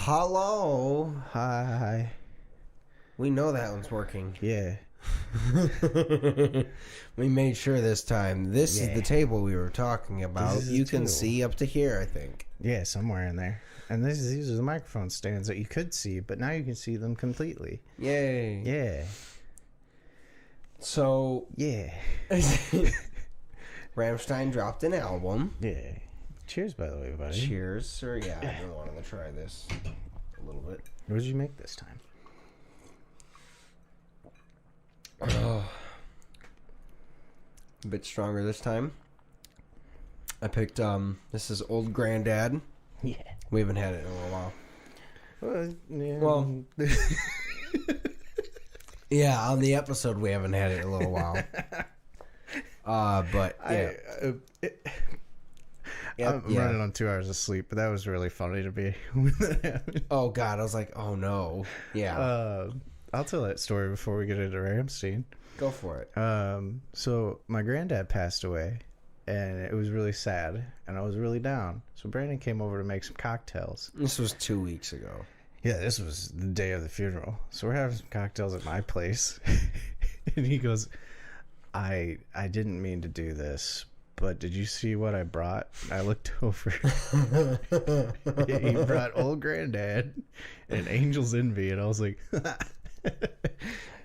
Hello. Hi. We know that one's working. Yeah. We made sure this time. This is the table we were talking about. You can table. see up to here, I think. Yeah, somewhere in there. And these are the microphone stands that you could see, but now you can see them completely. Yay. Yeah. So, Yeah. Rammstein dropped an album. Yeah. Cheers, by the way, buddy. Cheers, sir. Yeah, I've been wanting to try this a little bit. What did you make this time? Oh. A bit stronger this time. I picked, this is Old Granddad. Yeah. We haven't had it in a little while. Yeah. Well, yeah, on the episode we haven't had it in a little while. But yeah, I'm running on 2 hours of sleep, but that was really funny to me when that happened. Oh God, I was like, oh no, yeah. I'll tell that story before we get into Rammstein. Go for it. So my granddad passed away, and it was really sad, and I was really down. So Brandon came over to make some cocktails. This was 2 weeks ago. Yeah, this was the day of the funeral. So we're having some cocktails at my place, and he goes, I didn't mean to do this, but did you see what I brought? I looked over. He brought Old Granddad and Angel's Envy, and I was like...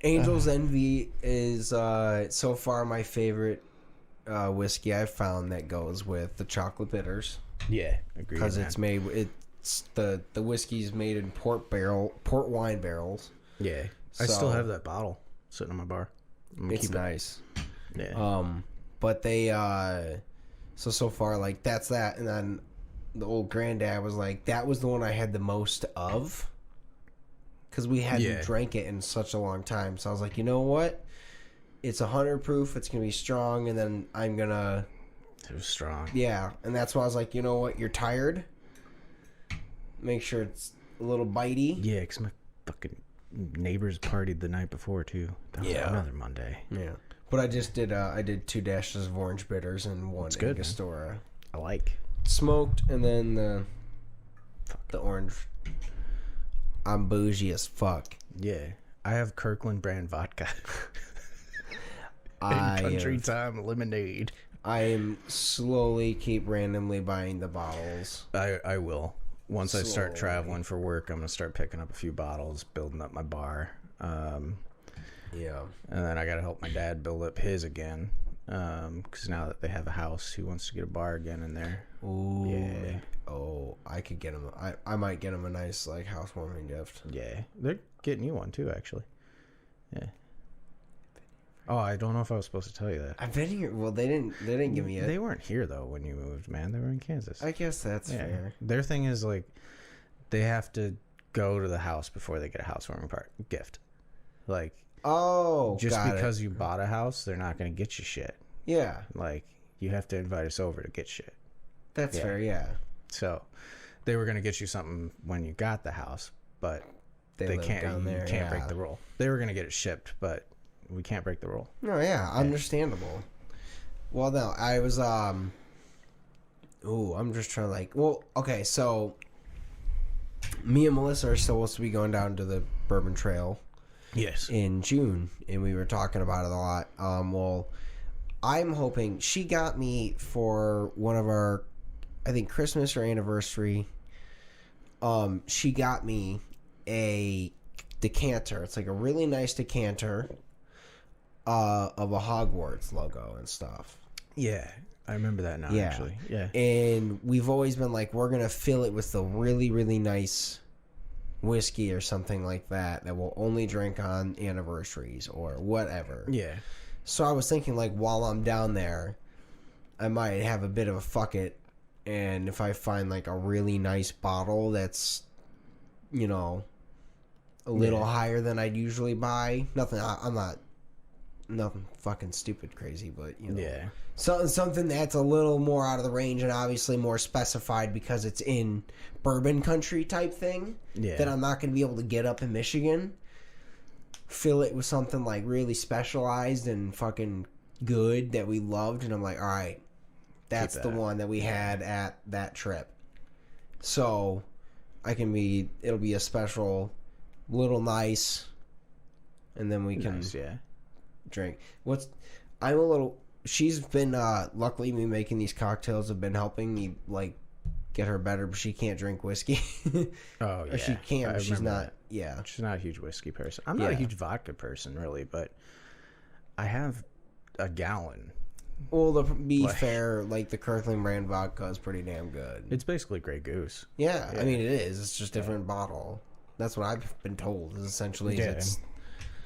Angel's Envy is so far my favorite whiskey I've found that goes with the chocolate bitters. Yeah, agreed. Because it's the whiskey's made in port wine barrels. Yeah, I still have that bottle sitting in my bar. It's nice. Yeah. But they so far like that's that, and then the Old Granddad was like that was the one I had the most of. Because we hadn't drank it in such a long time. So I was like, you know what? It's 100 proof. It's going to be strong. And then I'm going to... It was strong. Yeah. And that's why I was like, you know what? You're tired. Make sure it's a little bitey. Yeah, because my fucking neighbors partied the night before, too. That was another Monday. Yeah. But I just did... I did 2 dashes of orange bitters and 1 Angostura. I like. Smoked and then the orange... I'm bougie as fuck. Yeah. I have Kirkland brand vodka. And Country Time lemonade. I am slowly keep randomly buying the bottles. I will. Once I start traveling for work, I'm going to start picking up a few bottles, building up my bar. Yeah. And then I got to help my dad build up his again. Because now that they have a house, he wants to get a bar again in there. Ooh. Yeah. Oh, I could get him. I might get him a nice like housewarming gift. Yeah, they're getting you one too, actually. Yeah. Oh, I don't know if I was supposed to tell you that. I've been here. Well, they didn't give me it. They weren't here though when you moved, man. They were in Kansas. I guess that's fair. Their thing is like they have to go to the house before they get a housewarming gift. Like, just because you bought a house, they're not going to get you shit. Yeah. Like, you have to invite us over to get shit. That's fair. Yeah. So, they were going to get you something when you got the house, but they can't. Down there, you can't break the rule. They were going to get it shipped, but we can't break the rule. No, understandable. Well, no, I was I'm just trying to like. Well, okay, so me and Melissa are supposed to be going down to the Bourbon Trail. Yes. In June, and we were talking about it a lot. Well, I'm hoping she got me for one of our. I think Christmas or anniversary, she got me a decanter. It's like a really nice decanter of a Hogwarts logo and stuff. Yeah, I remember that now, actually. Yeah. And we've always been like, we're going to fill it with the really, really nice whiskey or something like that we'll only drink on anniversaries or whatever. Yeah. So I was thinking, like, while I'm down there, I might have a bit of a fuck it. And if I find like a really nice bottle that's, you know, a little higher than I'd usually buy, I'm not nothing fucking stupid crazy, but you know, something that's a little more out of the range and obviously more specified because it's in bourbon country type thing that I'm not going to be able to get up in Michigan. Fill it with something like really specialized and fucking good that we loved, and I'm like, all right. That's the one that we had at that trip. So it'll be a special, little nice, and then we can drink. She's been, luckily me making these cocktails have been helping me, like, get her better, but she can't drink whiskey. Oh, yeah. Or she can, but she's not, She's not a huge whiskey person. I'm not a huge vodka person, really, but I have a gallon. Well, to be fair, like, the Kirkland brand vodka is pretty damn good. It's basically Grey Goose. Yeah, I mean, it is. It's just different bottle. That's what I've been told, is essentially it's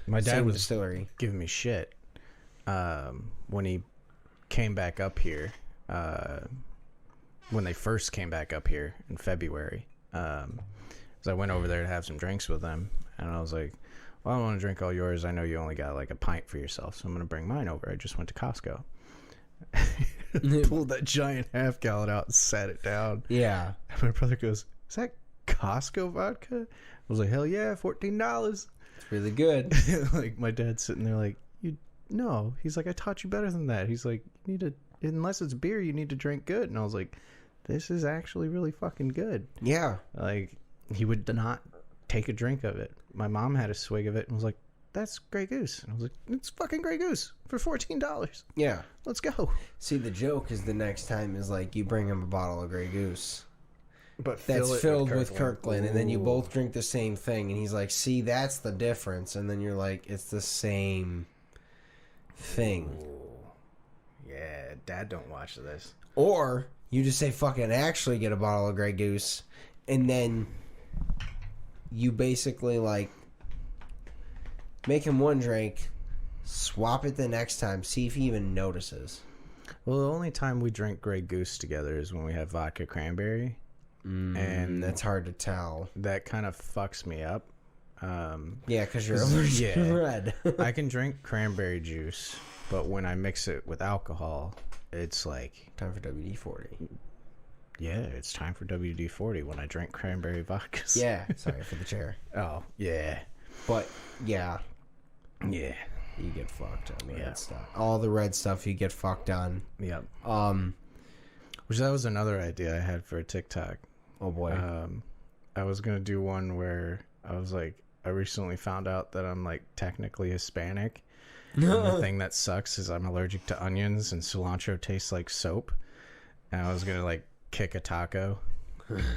my dad was distillery. Giving me shit when he came back up here, when they first came back up here in February. So I went over there to have some drinks with them, and I was like, well, I don't want to drink all yours. I know you only got like a pint for yourself, so I'm going to bring mine over. I just went to Costco. Pulled that giant half gallon out and sat it down. Yeah. And my brother goes, is that Costco vodka? I was like, hell yeah, $14. It's really good. Like, my dad's sitting there like, no. He's like, I taught you better than that. He's like, you need to, unless it's beer, you need to drink good. And I was like, this is actually really fucking good. Yeah. Like, he would not take a drink of it. My mom had a swig of it and was like, that's Grey Goose. And I was like, it's fucking Grey Goose for $14. Yeah. Let's go. See, the joke is the next time is like, you bring him a bottle of Grey Goose. But that's filled with Kirkland, and then you both drink the same thing, and he's like, see, that's the difference. And then you're like, it's the same thing. Ooh. Yeah, Dad don't watch this. Or you just say, fucking actually get a bottle of Grey Goose, and then you basically, like, make him one drink, swap it the next time, see if he even notices. Well, the only time we drink Grey Goose together is when we have vodka cranberry. And that's hard to tell. That kind of fucks me up. Yeah, because you're allergic to red. I can drink cranberry juice, but when I mix it with alcohol, it's like... time for WD-40. Yeah, it's time for WD-40 when I drink cranberry vodka. Yeah, sorry for the chair. Oh, yeah. But, yeah. Yeah. You get fucked on the red stuff. All the red stuff you get fucked on. Yep. Which that was another idea I had for a TikTok. Oh, boy. I was going to do one where I was like, I recently found out that I'm like technically Hispanic. And the thing that sucks is I'm allergic to onions and cilantro tastes like soap. And I was going to like kick a taco.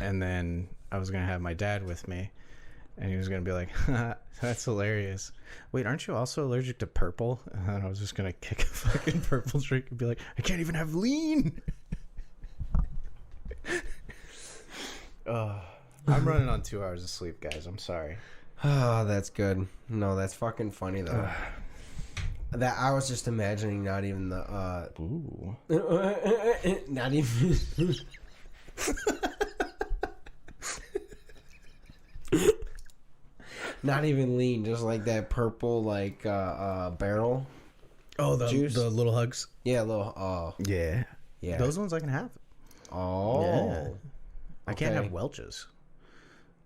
And then I was going to have my dad with me. And he was going to be like, that's hilarious. Wait, aren't you also allergic to purple? And then I was just going to kick a fucking purple drink and be like, I can't even have lean. I'm running on 2 hours of sleep, guys. I'm sorry. Oh, that's good. No, that's fucking funny, though. That I was just imagining not even the... Ooh. not even... Not even lean, just like that purple, like, barrel. Oh, the juice? The little hugs? Yeah, little, Yeah. Yeah. Those ones I can have. Oh. Yeah. I can't Okay. have Welch's.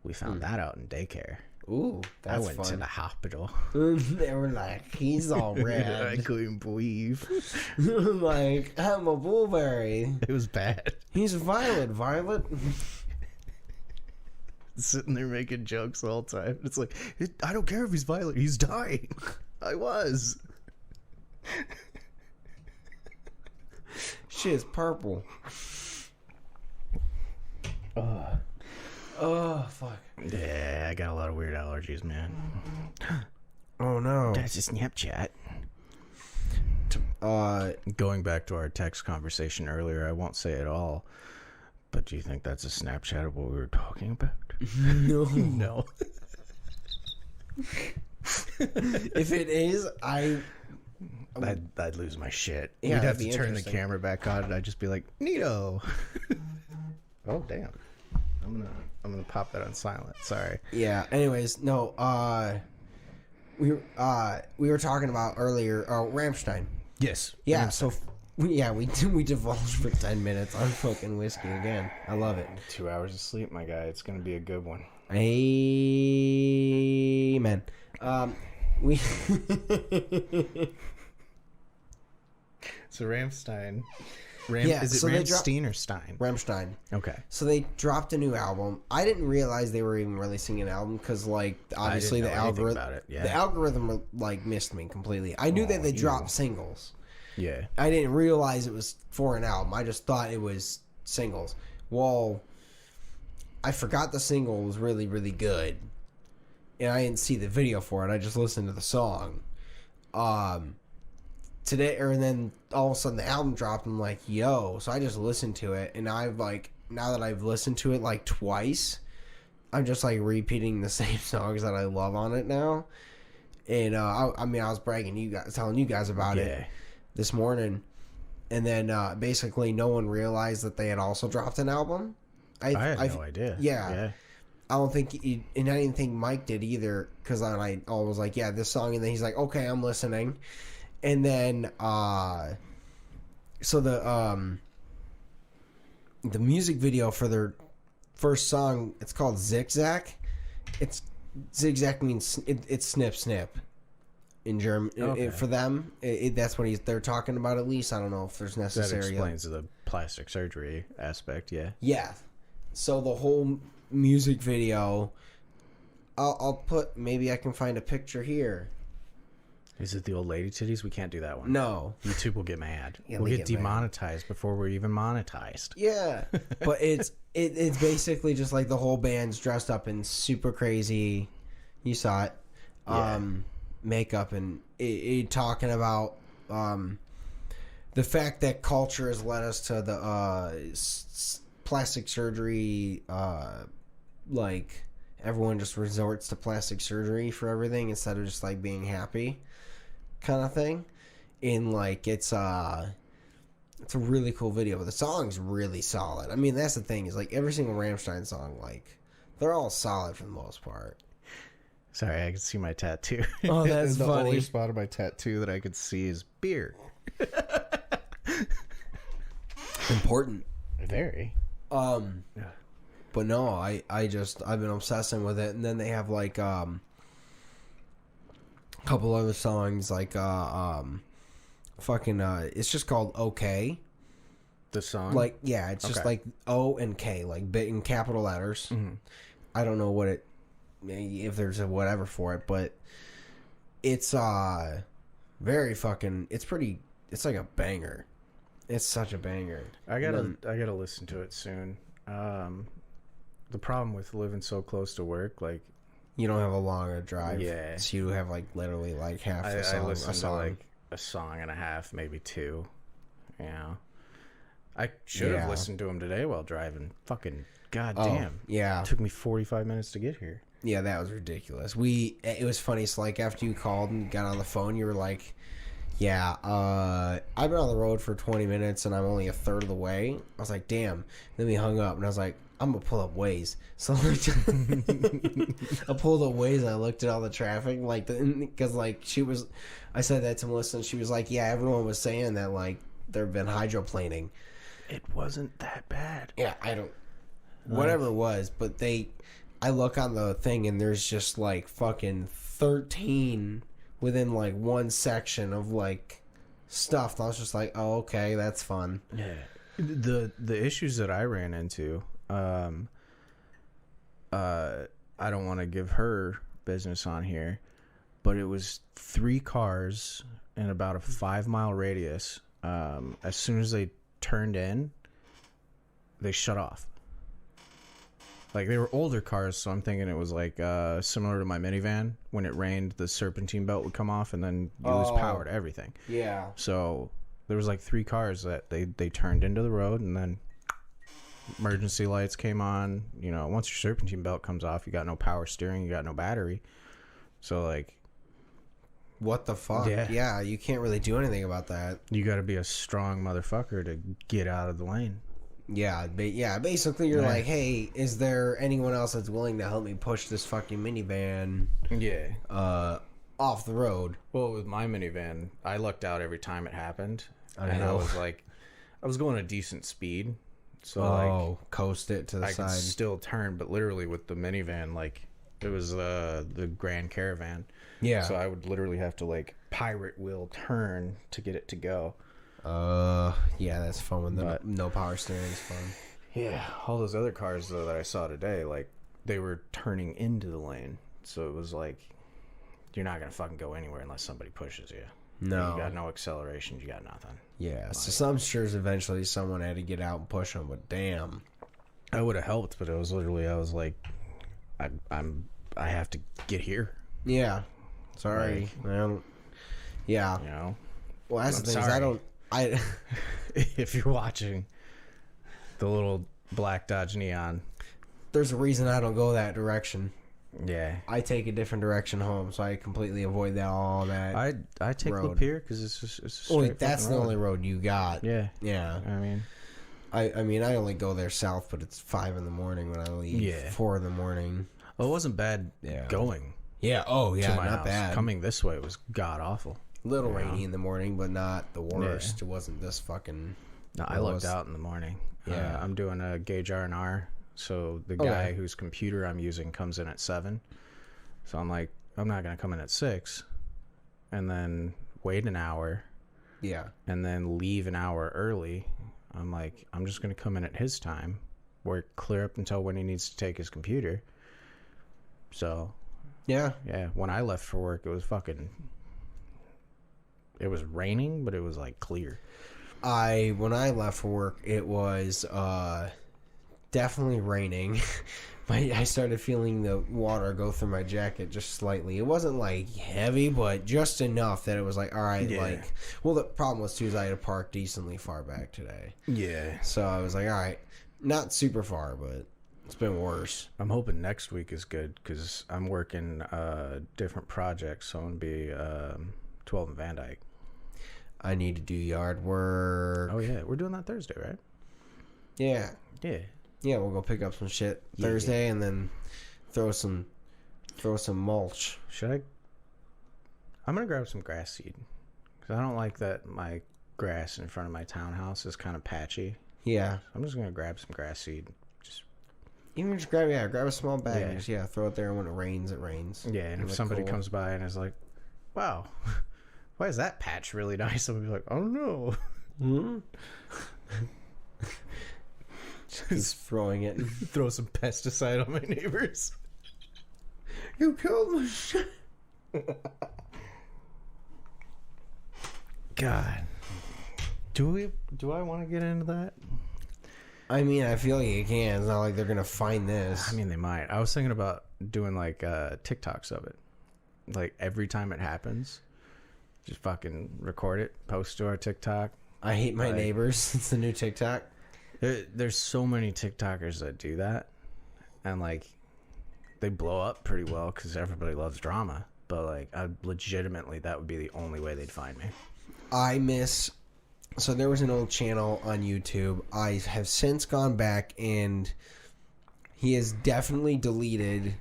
We found that out in daycare. Ooh, that's I went fun. to the hospital. They were like, he's all I red. couldn't believe. Like, I'm a blueberry. It was bad. He's violet. Violet? Sitting there making jokes the whole time. It's like, I don't care if he's violet. He's dying. I was. Shit's purple. Oh, fuck. Yeah, I got a lot of weird allergies, man. Oh, no. That's a Snapchat. Going back to our text conversation earlier, I won't say it all, but do you think that's a Snapchat of what we were talking about? No. No. If it is, I'd lose my shit. Yeah, You'd have that'd to be turn the interesting. camera camera back on, and I'd just be like, Neato. Oh, damn. I'm gonna pop that on silent. Sorry. Yeah. Anyways, no. We were talking about earlier. Rammstein. Yes. Yeah. So we divulged for 10 minutes on fucking whiskey again. I love it. 2 hours of sleep, my guy. It's gonna be a good one. Amen. So Rammstein Is it so they Rammstein or Stein? Rammstein. Okay. So they dropped a new album. I didn't realize they were even releasing an album because, like, obviously the algorithm, the algorithm like missed me completely. I knew that they dropped singles. Yeah. I didn't realize it was for an album. I just thought it was singles. Well, I forgot the single was really, really good, and I didn't see the video for it. I just listened to the song. And then all of a sudden the album dropped. I'm like, yo. So I just listened to it, and I've like, now that I've listened to it like twice, I'm just like repeating the same songs that I love on it now. And I mean, I was telling you guys about it this morning, and then basically no one realized that they had also dropped an album. I had no idea. Yeah. I don't think, and I didn't think Mike did either, because I was like, yeah, this song, and then he's like, okay, I'm listening. And then, so the music video for their first song, it's called Zigzag. It's zigzag means it's snip snip in German. Okay. For them, that's what they're talking about. At least I don't know if there's necessary. That explains the plastic surgery aspect. Yeah. Yeah. So the whole music video, I'll put, maybe I can find a picture here. Is it the old lady titties? We can't do that one. No. YouTube will get mad. Yeah, we'll get demonetized before we're even monetized. Yeah. But it's basically just like the whole band's dressed up in super crazy, you saw it, makeup, and it talking about the fact that culture has led us to the plastic surgery, like everyone just resorts to plastic surgery for everything instead of just like being happy, kind of thing. And like it's a really cool video, but the song's really solid. I mean, that's the thing, is like every single Rammstein song, like they're all solid for the most part. Sorry, I can see my tattoo. Oh, that's the funny. only spot of my tattoo that I could see is beer. Important. Very. But no, I've been obsessing with it. And then they have like a couple other songs, like it's just called Okay. The song? Like, yeah, it's just like O and K, like bit in capital letters. Mm-hmm. I don't know what if there's a whatever for it, but it's very fucking, it's like a banger. It's such a banger. I gotta listen to it soon. The problem with living so close to work, like, you don't have a long drive. Yeah. So you have like literally like half the song. I listen to like a song and a half, maybe two. Yeah. I should have listened to them today while driving. Fucking goddamn. Yeah. It took me 45 minutes to get here. Yeah, that was ridiculous. It was funny. So like after you called and got on the phone, you were like, yeah, I've been on the road for 20 minutes and I'm only a third of the way. I was like, damn. Then we hung up and I was like, I'm going to pull up Waze. So I pulled up Waze and I looked at all the traffic. Like, because like I said that to Melissa and she was like, yeah, everyone was saying that like there've been hydroplaning. It wasn't that bad. Yeah, whatever it was, but I look on the thing and there's just like fucking 13 within like one section of like stuff. And I was just like, oh, okay, that's fun. Yeah. The issues that I ran into, I don't want to give her business on here, but it was 3 cars in about a 5-mile radius. As soon as they turned in, they shut off. Like, they were older cars, so I'm thinking it was like similar to my minivan. When it rained, the serpentine belt would come off and then you lose power to everything. Yeah. So there was like 3 cars that they turned into the road, and then emergency lights came on. You know, once your serpentine belt comes off, you got no power steering, you got no battery. So like, what the fuck? Yeah, you can't really do anything about that. You got to be a strong motherfucker to get out of the lane. Yeah, basically you're like, hey, is there anyone else that's willing to help me push this fucking minivan off the road? Well, with my minivan, I lucked out every time it happened. I was like, I was going a decent speed. So coast it to the side. I could still turn, but literally with the minivan, like, it was the Grand Caravan. Yeah. So I would literally have to like pirate wheel turn to get it to go. Yeah, that's fun with the no power steering is fun. Yeah, all those other cars though that I saw today, like they were turning into the lane, so it was like you're not gonna fucking go anywhere unless somebody pushes you. No, you got no acceleration, you got nothing. Yeah, like, so some sures eventually someone had to get out and push them, but damn, I would have helped, but it was literally I was like, I have to get here. Yeah, sorry, like, yeah, you know. Well, that's the thing. I if you're watching the little black Dodge Neon, there's a reason I don't go that direction. Yeah, I take a different direction home, so I completely avoid all that. I take road. Lapeer because it's just. Wait, that's the only road you got. Yeah, yeah. I mean, I only go there south, but it's 5 a.m. when I leave. Yeah, 4 a.m. Well, it wasn't bad going. Yeah. Oh, yeah. To my not house. bad. Coming this way was god awful. Little rainy in the morning, but not the worst. Yeah. It wasn't this fucking. No, I lucked out in the morning. Yeah, I'm doing a gauge R&R. So the guy whose computer I'm using comes in at 7. So I'm like, I'm not gonna come in at 6, and then wait an hour. Yeah. And then leave an hour early. I'm like, I'm just gonna come in at his time, work clear up until when he needs to take his computer. So. Yeah. When I left for work, it was fucking. It was raining, but it was like clear. When I left for work, it was definitely raining. I started feeling the water go through my jacket just slightly. It wasn't like heavy, but just enough that it was like, all right, like. Well, the problem was too is I had to park decently far back today. Yeah. So I was like, all right, not super far, but it's been worse. I'm hoping next week is good because I'm working different projects, so I'm gonna be 12 in Van Dyke. I need to do yard work. Oh yeah, we're doing that Thursday, right? Yeah. We'll go pick up some shit Thursday and then throw some mulch. I'm gonna grab some grass seed because I don't like that my grass in front of my townhouse is kind of patchy. Yeah, I'm just gonna grab some grass seed. Just grab a small bag. Yeah, throw it there. When it rains, it rains. Yeah, and if somebody comes by and is like, "Wow, why is that patch really nice?" I'll be like, "Oh no." Hmm? Just throwing it. Throw some pesticide on my neighbors. You killed my shit. God. Do I want to get into that? I mean, I feel like you can. It's not like they're going to find this. I mean, they might. I was thinking about doing like TikToks of it. Like every time it happens, just fucking record it, post to our TikTok. I hate my neighbors. It's the new TikTok. There's so many TikTokers that do that. And like, they blow up pretty well because everybody loves drama. But like, legitimately, that would be the only way they'd find me. So there was an old channel on YouTube. I have since gone back and he has definitely deleted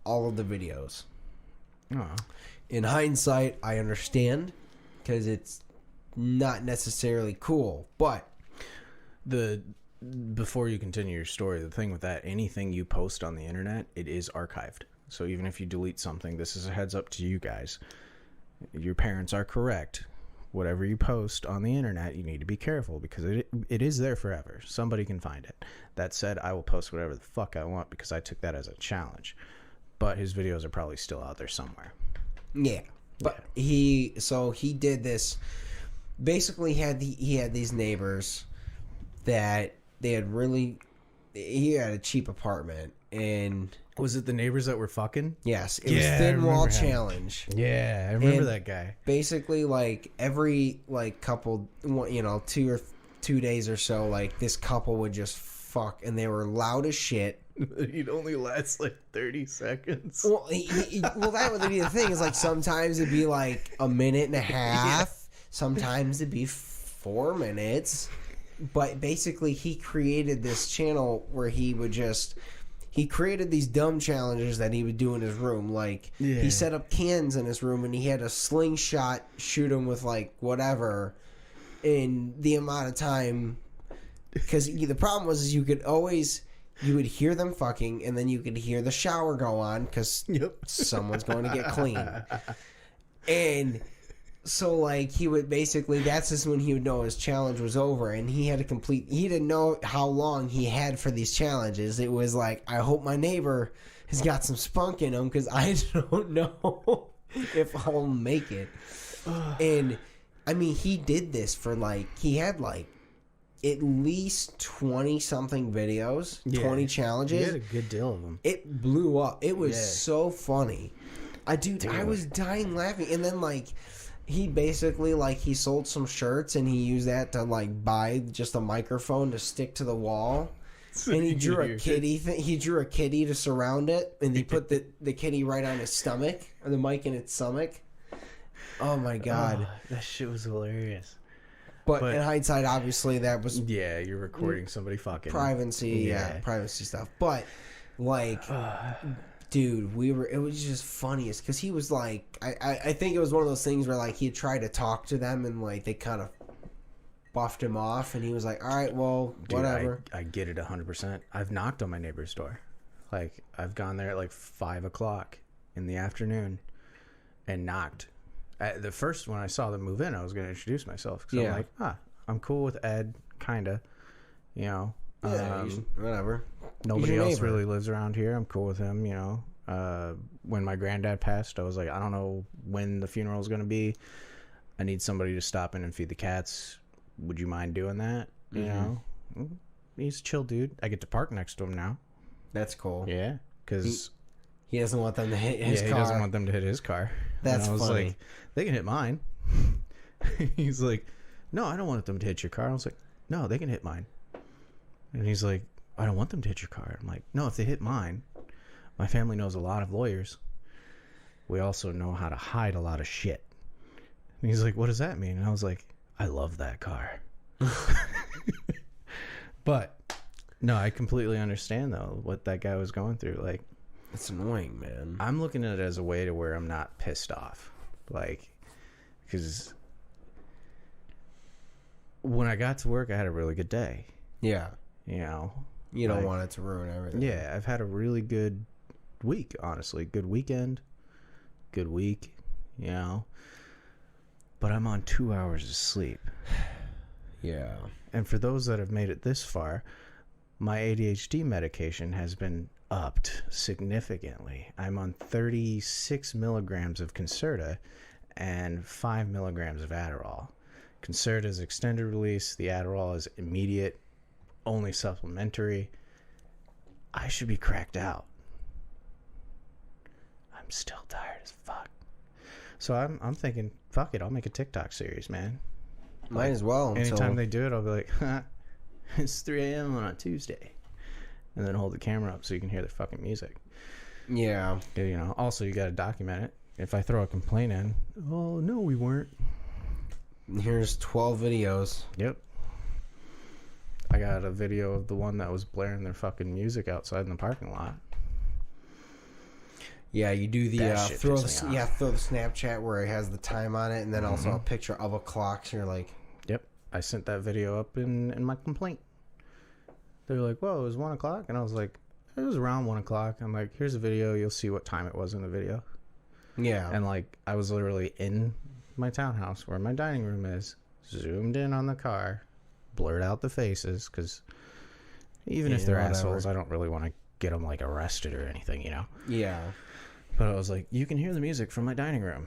all of the videos. Oh. In hindsight, I understand because it's not necessarily cool. But before you continue your story, the thing with that, anything you post on the internet, it is archived. So even if you delete something, this is a heads up to you guys. Your parents are correct. Whatever you post on the internet, you need to be careful because it is there forever. Somebody can find it. That said, I will post whatever the fuck I want because I took that as a challenge. But his videos are probably still out there somewhere. Yeah. But he did this. Basically, he had these neighbors that he had a cheap apartment, and was it the neighbors that were fucking? Yes, it was Thin Wall Challenge. Yeah, I remember that guy. Basically, like every couple, 2 days or so, like this couple would just fuck, and they were loud as shit. He'd only last like 30 seconds. Well, that would be the thing. Is like sometimes it'd be like a minute and a half. Sometimes it'd be 4 minutes. But basically, he created this channel where he created these dumb challenges that he would do in his room. Like, he set up cans in his room, and he had a slingshot shoot him with, like, whatever in the amount of time. Because the problem was you would hear them fucking, and then you could hear the shower go on because someone's going to get clean. And So, like, he would basically, that's just when he would know his challenge was over, and he had to complete, he didn't know how long he had for these challenges. It was like, I hope my neighbor has got some spunk in him, because I don't know if I'll make it. And, I mean, he did this for, like, he had, like, at least 20-something videos, 20 challenges. He had a good deal of them. It blew up. It was so funny. I was dying laughing. And then, like, he basically, like, he sold some shirts and he used that to, like, buy just a microphone to stick to the wall. And he drew a kitty. He drew a kitty to surround it, and he put the kitty right on his stomach, or the mic in its stomach. Oh my god, that shit was hilarious. But in hindsight, obviously, that was you're recording somebody fucking privacy, privacy stuff. But like, dude, it was just funniest because he was like, I think it was one of those things where like he tried to talk to them and like they kind of buffed him off, and he was like, all right, well, dude, whatever. I get it 100%. I've knocked on my neighbor's door. Like, I've gone there at like 5 o'clock in the afternoon and knocked. The first when I saw them move in, I was going to introduce myself because I'm like, I'm cool with Ed, kinda, you know. Whatever. Nobody else really lives around here. I'm cool with him, you know. When my granddad passed, I was like, I don't know when the funeral is going to be. I need somebody to stop in and feed the cats. Would you mind doing that? You know, he's a chill dude. I get to park next to him now. That's cool. Yeah, because he doesn't want them to hit his car. He doesn't want them to hit his car. That's and I was funny. Like, they can hit mine. He's like, no, I don't want them to hit your car. I was like, no, they can hit mine. And he's like, I don't want them to hit your car. I'm like, no, if they hit mine, my family knows a lot of lawyers. We also know how to hide a lot of shit. And he's like, what does that mean? And I was like, I love that car. But no, I completely understand though what that guy was going through. Like, it's annoying, man. I'm looking at it as a way to where I'm not pissed off. Like, because when I got to work, I had a really good day. Yeah. You know? You don't want it to ruin everything. Yeah, I've had a really good week, honestly. Good weekend. Good week, you know? But I'm on 2 hours of sleep. Yeah. And for those that have made it this far, my ADHD medication has been upped significantly. I'm on 36 milligrams of Concerta and 5 milligrams of Adderall. Concerta is extended release. The Adderall is immediate, only supplementary. I should be cracked out. I'm still tired as fuck. So I'm thinking, fuck it, I'll make a TikTok series, man. Might as well. Anytime they do it, I'll be like, it's 3 a.m. on a Tuesday. And then hold the camera up so you can hear the fucking music. Yeah. You know, also you got to document it. If I throw a complaint in, oh, no, we weren't. Here's 12 videos. Yep. I got a video of the one that was blaring their fucking music outside in the parking lot. Yeah, you do the throw the Snapchat where it has the time on it, and then also a picture of a clock. So you're like, yep. I sent that video up in my complaint. They were like, whoa, it was 1 o'clock? And I was like, it was around 1 o'clock. I'm like, here's a video. You'll see what time it was in the video. Yeah. And like, I was literally in my townhouse where my dining room is, zoomed in on the car, blurred out the faces, because even if they're assholes, I don't really want to get them like arrested or anything, you know? Yeah. But I was like, you can hear the music from my dining room.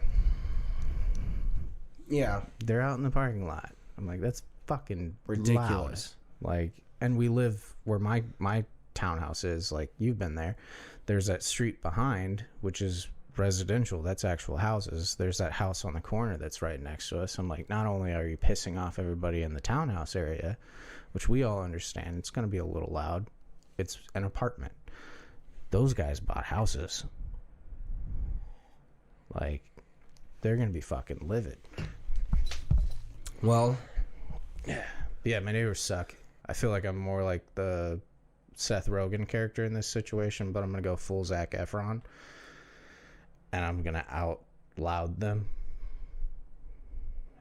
Yeah. They're out in the parking lot. I'm like, that's fucking ridiculous. Loud. Like, and we live where my townhouse is. Like, you've been there. There's that street behind, which is residential. That's actual houses. There's that house on the corner that's right next to us. I'm like, not only are you pissing off everybody in the townhouse area, which we all understand, it's going to be a little loud. It's an apartment. Those guys bought houses. Like, they're going to be fucking livid. Well, yeah, my neighbors suck. I feel like I'm more like the Seth Rogen character in this situation, but I'm going to go full Zac Efron. And I'm going to out loud them.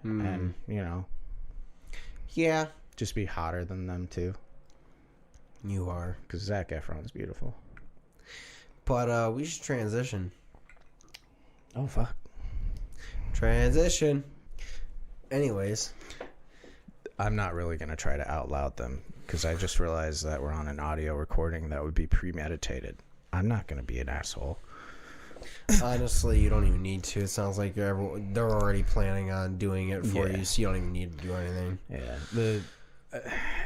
And, you know. Yeah. Just be hotter than them, too. You are. Because Zac Efron's beautiful. But we should transition. Oh, fuck. Transition. Anyways, I'm not really going to try to out loud them because I just realized that we're on an audio recording that would be premeditated. I'm not going to be an asshole. honestly, you don't even need to. It sounds like they're already planning on doing it for you, so you don't even need to do anything. Yeah.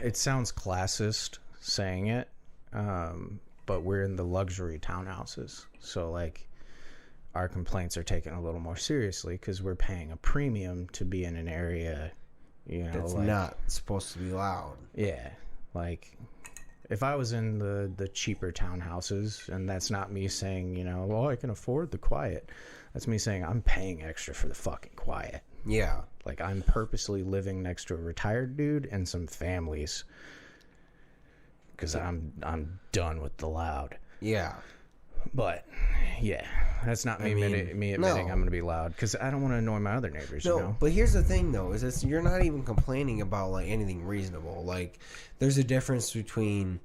It sounds classist saying it, but we're in the luxury townhouses. So, like, our complaints are taken a little more seriously because we're paying a premium to be in an area, you know, that's like, not supposed to be loud. Yeah, like if I was in the cheaper townhouses, and that's not me saying, you know, well, I can afford the quiet. That's me saying I'm paying extra for the fucking quiet. Yeah. Like, I'm purposely living next to a retired dude and some families because I'm done with the loud. Yeah. But yeah, that's not me admitting no. I'm going to be loud because I don't want to annoy my other neighbors. No, you know? but here's the thing, though, is you're not even complaining about like anything reasonable. Like, there's a difference between,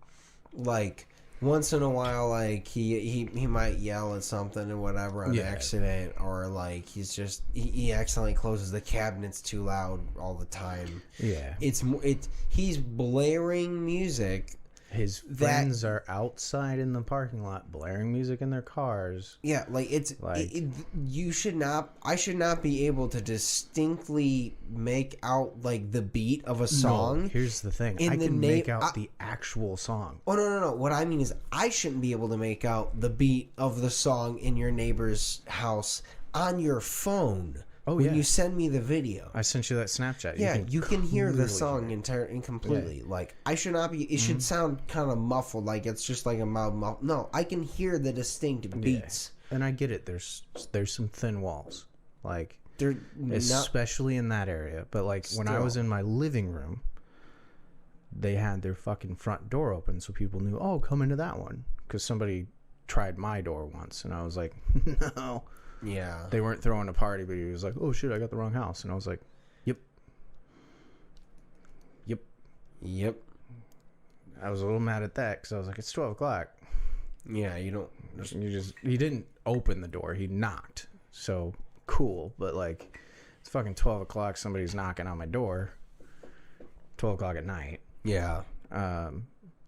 like, once in a while, like he might yell at something or whatever on accident, or like he accidentally closes the cabinets too loud all the time. Yeah, he's blaring music. His friends are outside in the parking lot blaring music in their cars. Yeah, like you should not. I should not be able to distinctly make out like the beat of a song. No, here's the thing: I can make out the actual song. Oh no! What I mean is, I shouldn't be able to make out the beat of the song in your neighbor's house on your phone. Oh, when you send me the video, I sent you that Snapchat. You can hear the song entirely completely. Yeah. Like, I should not be. It should sound kind of muffled, like it's just like a mouth. No, I can hear the distinct beats. Yeah. And I get it. There's some thin walls, like they're especially in that area. But like when I was in my living room, they had their fucking front door open, so people knew. Oh, come into that one, because somebody tried my door once, and I was like, no. Yeah. They weren't throwing a party, but he was like, oh shit, I got the wrong house. And I was like, yep. I was a little mad at that because I was like, it's 12 o'clock. Yeah, you don't. He didn't open the door, he knocked. So cool, but like, it's fucking 12 o'clock, somebody's knocking on my door. 12 o'clock at night. Yeah. And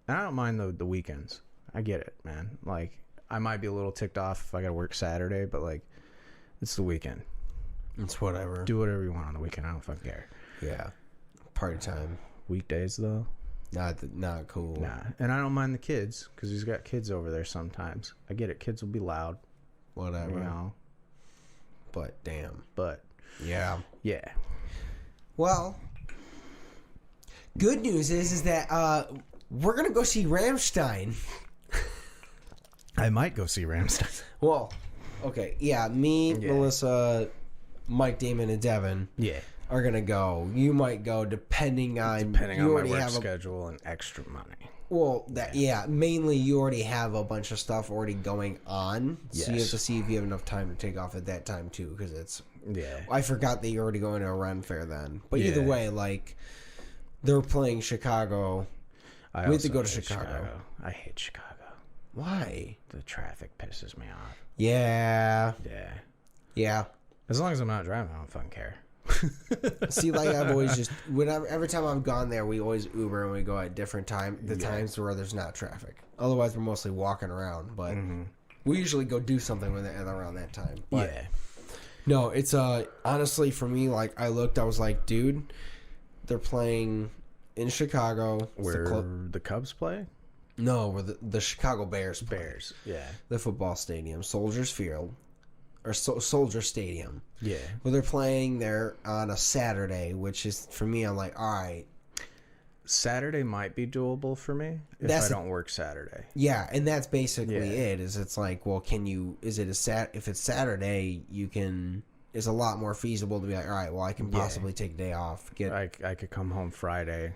I don't mind the weekends. I get it, man. Like, I might be a little ticked off if I gotta work Saturday, but like, it's the weekend. It's whatever. Do whatever you want on the weekend. I don't fucking care. Yeah. Party time. Weekdays, though? Not cool. Nah. And I don't mind the kids, because he's got kids over there sometimes. I get it. Kids will be loud. Whatever. You know? But, damn. But. Yeah. Yeah. Well, good news is that we're going to go see Rammstein. I might go see Rammstein. Well, okay, yeah, me, Melissa, Mike, Damon, and Devin are going to go. You might go depending on my work schedule and extra money. Well, mainly you already have a bunch of stuff already going on, so you have to see if you have enough time to take off at that time, too, because it's... Yeah. I forgot that you're already going to a Ren fair then. But either way, like, they're playing Chicago. We have to go to Chicago. I hate Chicago. Why? The traffic pisses me off. Yeah. Yeah. As long as I'm not driving, I don't fucking care. See, like, I've always just... every time I've gone there, we always Uber and we go at different times where there's not traffic. Otherwise, we're mostly walking around. But we usually go do something with it around that time. But no, it's... honestly, for me, like, I was like, dude, they're playing in Chicago. Where the Cubs play? No, where the Chicago Bears play. Bears, yeah. The football stadium, Soldier Field, or Soldier Stadium. Yeah. Well, they're playing there on a Saturday, which is, for me, I'm like, all right. Saturday might be doable for me if I don't work Saturday. Yeah, and that's basically it. It's like, well, if it's Saturday, it's a lot more feasible to be like, all right, well, I can possibly take a day off. I could come home Friday.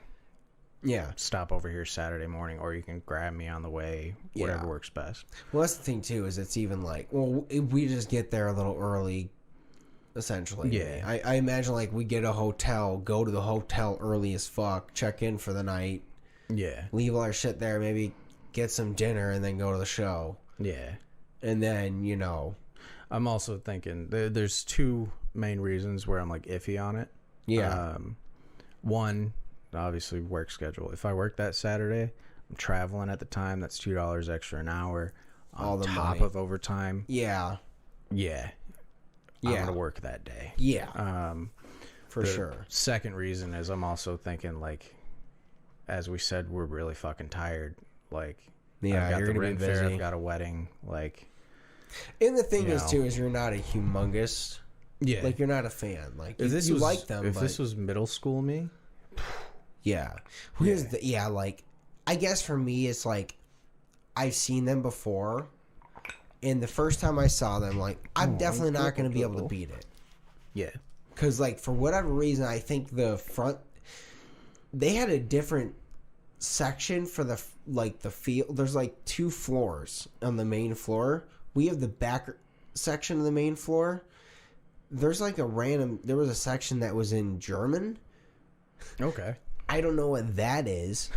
Yeah. Stop over here Saturday morning, or you can grab me on the way, whatever works best. Well, that's the thing, too, is it's even like, well, if we just get there a little early, essentially. Yeah. I imagine, like, we get a hotel, go to the hotel early as fuck, check in for the night. Yeah. Leave all our shit there, maybe get some dinner, and then go to the show. Yeah. And then, I'm also thinking, there's two main reasons where I'm, like, iffy on it. Yeah. One, obviously work schedule. If I work that Saturday, I'm traveling at the time. That's $2 extra an hour All on the top money. of overtime. Yeah. Yeah. I'm going to work that day. Yeah. For The sure. second reason is I'm also thinking, like, as we said, we're really fucking tired. Like, Yeah, I've got you're the gonna be Ren Fair, busy. I've got a wedding. Like, And the thing you is, know. too, is you're not a humongous... yeah. Like, you're not a fan. Like, if this you was, like them, if but... this was middle school me, Yeah. Like, I guess for me, it's like, I've seen them before, and the first time I saw them, like, I'm definitely not going to be able to beat it. yeah. Because, like, for whatever reason, I think the front... They had a different section for the, like, the field. There's, like, 2 floors on the main floor. We have the back section of the main floor. There's, like, there was a section that was in German. Okay. I don't know what that is,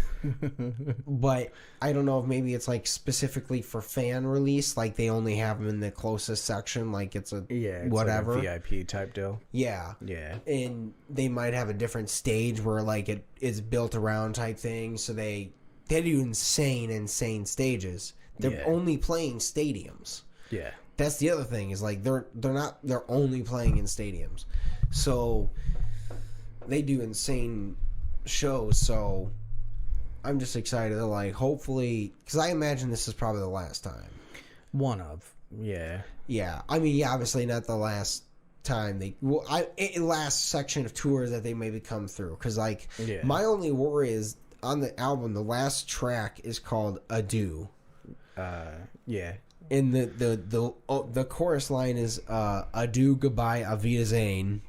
but I don't know if maybe it's like specifically for fan release, like they only have them in the closest section, like it's a whatever like a VIP type deal. Yeah, and they might have a different stage where like it is built around type thing. So they do insane stages. They're only playing stadiums. Yeah, that's the other thing is like they're only playing in stadiums, so they do insane shows. So I'm just excited to like hopefully, because I imagine this is probably the last time. Yeah, I mean, yeah, obviously not the last time last section of tours that they maybe come through, because like my only worry is on the album the last track is called Adieu. And the chorus line is Adieu, goodbye, auf Wiedersehen.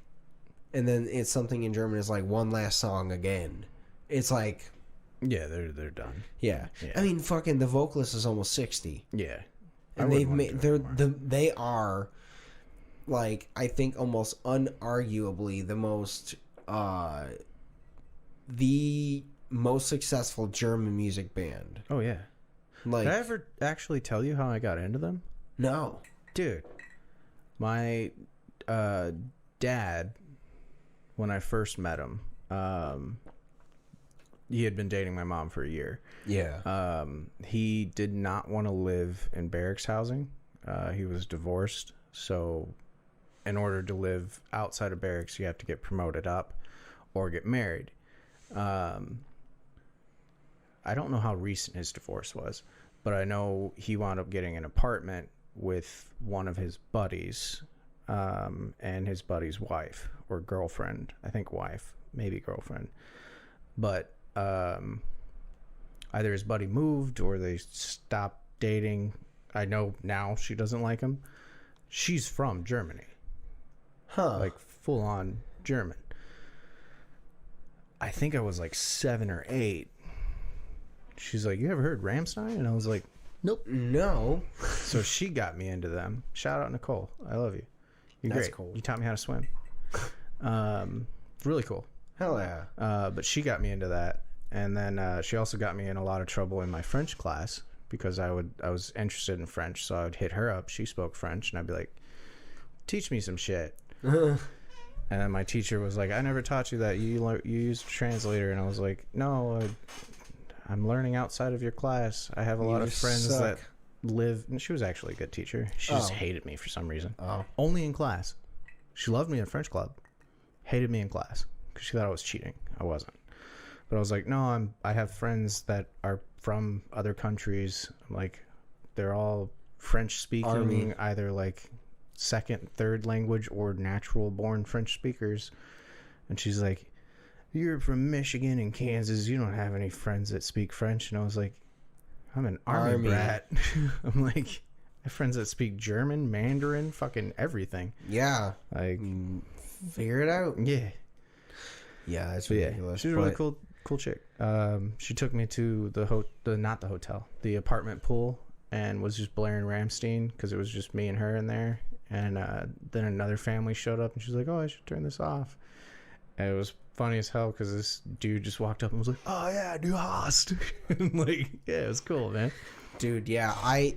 And then it's something in German is like one last song again. It's like, yeah, they're done. Yeah. I mean, fucking the vocalist is almost 60. Yeah, and they are like, I think almost unarguably the most successful German music band. Oh yeah. Like, did I ever actually tell you how I got into them? No, dude. My dad, when I first met him, he had been dating my mom for a year. Yeah. He did not want to live in barracks housing. He was divorced, so in order to live outside of barracks, you have to get promoted up or get married. I don't know how recent his divorce was, but I know he wound up getting an apartment with one of his buddies, and his buddy's wife or girlfriend. I think wife, maybe girlfriend. But either his buddy moved or they stopped dating. I know now she doesn't like him. She's from Germany. Like full on German. I think I was like 7 or 8. She's like, "You ever heard Rammstein?" And I was like, "Nope." No. So she got me into them. Shout out Nicole. I love you. You're That's great. cool. You taught me how to swim. Really cool. Hell yeah. But she got me into that. And then she also got me in a lot of trouble in my French class because I was interested in French, so I would hit her up. She spoke French, and I'd be like, "Teach me some shit." And then my teacher was like, "I never taught you that. You used a translator." And I was like, "No, I'm learning outside of your class. I have a lot of friends that live..." And she was actually a good teacher. She just hated me for some reason. Only in class. She loved me in French club. Hated me in class because she thought I was cheating. I wasn't. But I was like, "No, I have friends that are from other countries." I'm like, they're all French speaking, either like second, third language or natural born French speakers. And she's like, "You're from Michigan and Kansas. You don't have any friends that speak French." And I was like, "I'm an army brat." I'm like, I have friends that speak German, Mandarin, fucking everything. Yeah. Like, figure it out. Yeah. Yeah, that's ridiculous. Yeah, she's a really cool chick. She took me to the apartment pool, and was just blaring Rammstein because it was just me and her in there. And then another family showed up, and she's like, "Oh, I should turn this off." And it was funny as hell because this dude just walked up and was like, "Oh yeah, du hast." And like, yeah, it was cool, man. Dude, yeah, I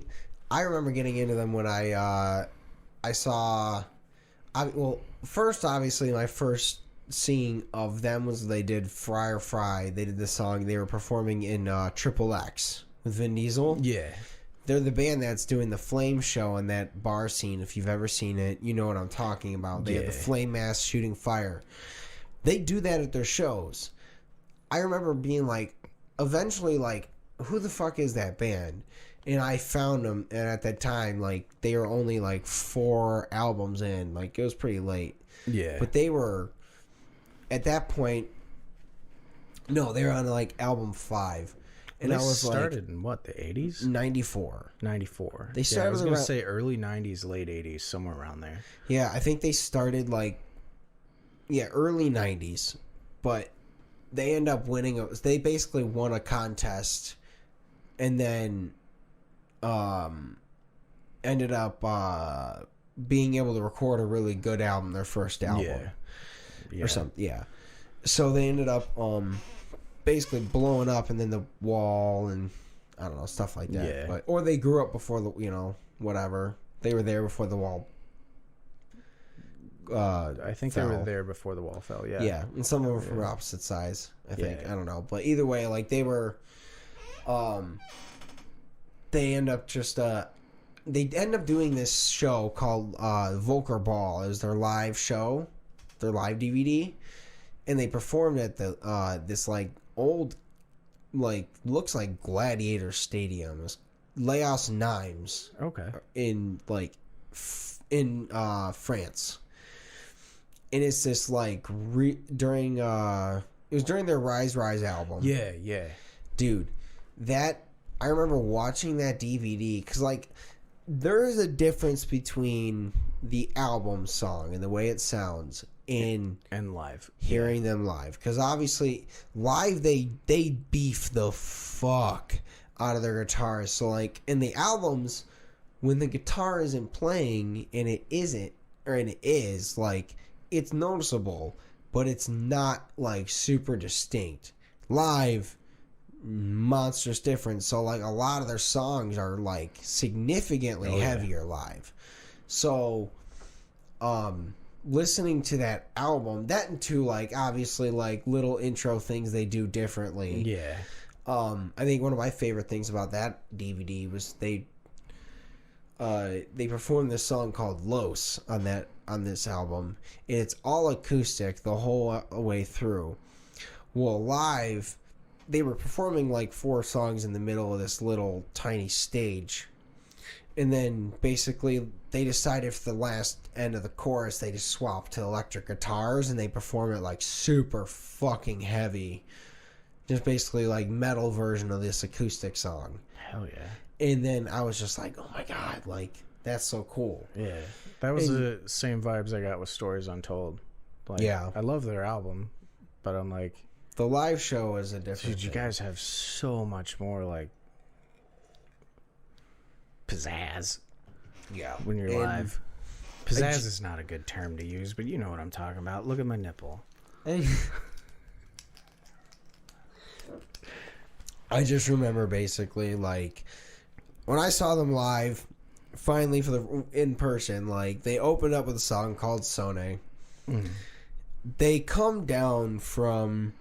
remember getting into them when I saw. Well, first, obviously, my first seeing of them was they did Friar Fry. They did the song. They were performing in Triple X with Vin Diesel. Yeah. They're the band that's doing the flame show in that bar scene. If you've ever seen it, you know what I'm talking about. They have the flame mask shooting fire. They do that at their shows. I remember being like, eventually, like, who the fuck is that band? And I found them, and at that time, like, they were only like 4 albums in. Like, it was pretty late. Yeah. But they were, at that point, no, they were on like album 5. And they I was started in what, the 80s? 94. 94. They started I was going to around, say early 90s, late 80s, somewhere around there. Yeah, I think they started like, early 90s. But they end up winning. They basically won a contest and then ended up being able to record a really good album, their first album. Yeah. Or something, yeah. So they ended up basically blowing up, and then the Wall and I don't know, stuff like that. Yeah. Or they grew up before the, whatever. They were there before the Wall. I think fell. they were there before the wall fell. Yeah. Yeah, and some of them were from opposite sides. I think. Yeah. I don't know, but either way, like they were. They end up just they end up doing this show called Volker Ball. It was their live show, their live DVD, and they performed at the this like old, like looks like Gladiator Stadium. It was Laos Nimes. Okay. In like in France, and it's this like during it was during their Rise album. Yeah. Dude, that I remember watching that DVD because like there is a difference between the album song and the way it sounds and live, hearing them live, because obviously live they beef the fuck out of their guitars. So like in the albums, when the guitar isn't playing and it isn't, or and it is, like it's noticeable, but it's not like super distinct. Live, monstrous difference. So like a lot of their songs are like significantly heavier live. So listening to that album, that and two, like obviously like little intro things they do differently. Yeah. I think one of my favorite things about that DVD was they performed this song called Los on this album, and it's all acoustic the whole way through. Well, live they were performing like 4 songs in the middle of this little tiny stage, and then basically they decided for the last end of the chorus they just swapped to electric guitars and they perform it like super fucking heavy, just basically like metal version of this acoustic song. Hell yeah. And then I was just like, oh my god, like that's so cool. Yeah, that was the same vibes I got with Stories Untold. Like, yeah, I love their album, but I'm like, the live show is a different dude, you guys have so much more like pizzazz. Yeah, when you're live. Pizzazz is not a good term to use, but you know what I'm talking about. Look at my nipple. I just remember basically like when I saw them live, finally for the in person, like they opened up with a song called Sone. They come down from.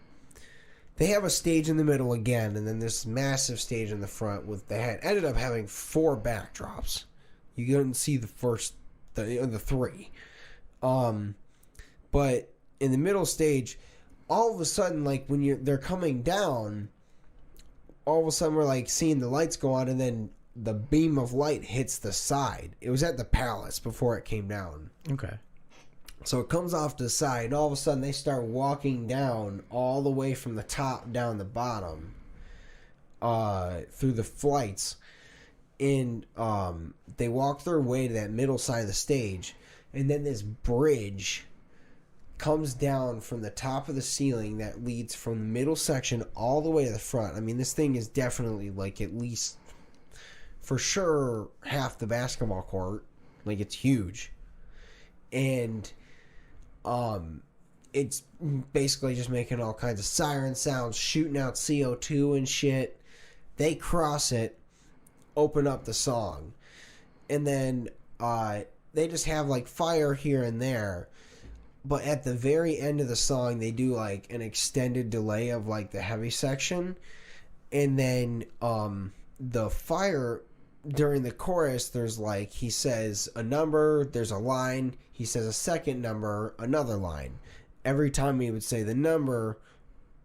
They have a stage in the middle again, and then this massive stage in the front with ended up having 4 backdrops. You couldn't see the 3. But in the middle stage, all of a sudden, like when they're coming down, all of a sudden we're like seeing the lights go on, and then the beam of light hits the side. It was at the Palace before it came down. Okay. So it comes off to the side, and all of a sudden they start walking down all the way from the top down the bottom through the flights. And they walk their way to that middle side of the stage, and then this bridge comes down from the top of the ceiling that leads from the middle section all the way to the front. I mean, this thing is definitely like at least, for sure, half the basketball court. Like, it's huge. And it's basically just making all kinds of siren sounds, shooting out CO2 and shit. They cross it, open up the song, and then they just have like fire here and there. But at the very end of the song, they do like an extended delay of like the heavy section, and then the fire during the chorus, there's like, he says a number, there's a line, he says a second number, another line. Every time he would say the number,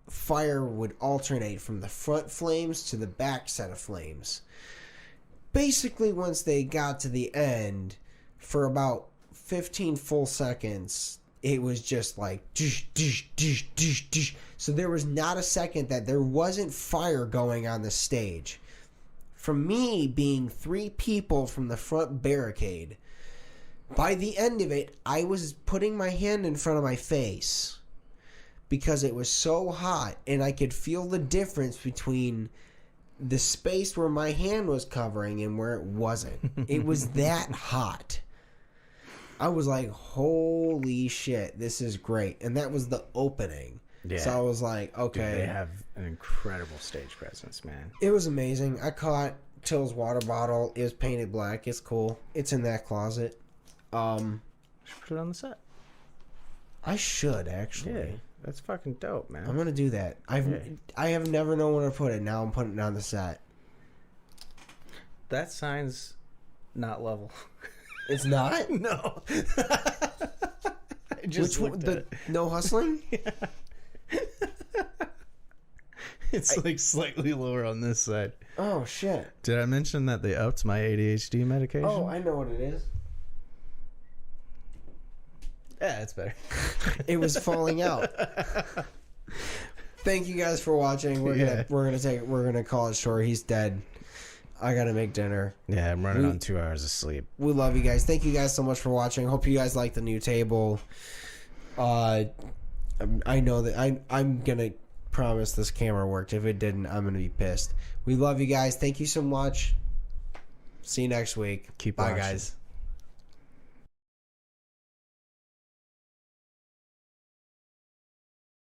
fire would alternate from the front flames to the back set of flames. Basically, once they got to the end, for about 15 full seconds, it was just like dish, dish, dish, dish, dish. So there was not a second that there wasn't fire going on the stage. From me being 3 people from the front barricade, by the end of it, I was putting my hand in front of my face because it was so hot, and I could feel the difference between the space where my hand was covering and where it wasn't. It was that hot. I was like, holy shit, this is great. And that was the opening. Yeah. So I was like, okay. Dude, they have an incredible stage presence, man. It was amazing. I caught Till's water bottle. It was painted black. It's cool. It's in that closet. Should put it on the set. I should, actually. Yeah, that's fucking dope, man. I'm going to do that. I have never known where to put it. Now I'm putting it on the set. That sign's not level. It's not? No. I just Which one? No hustling? Yeah. It's like slightly lower on this side. Oh, shit. Did I mention that they upped my ADHD medication? Oh, I know what it is. Yeah, it's better. It was falling out. Thank you guys for watching. We're gonna call it short. He's dead. I gotta make dinner. Yeah, I'm running on 2 hours of sleep. We love you guys. Thank you guys so much for watching. Hope you guys like the new table. I know that I'm gonna promise this camera worked. If it didn't, I'm gonna be pissed. We love you guys. Thank you so much. See you next week. Keep Bye, watching. guys.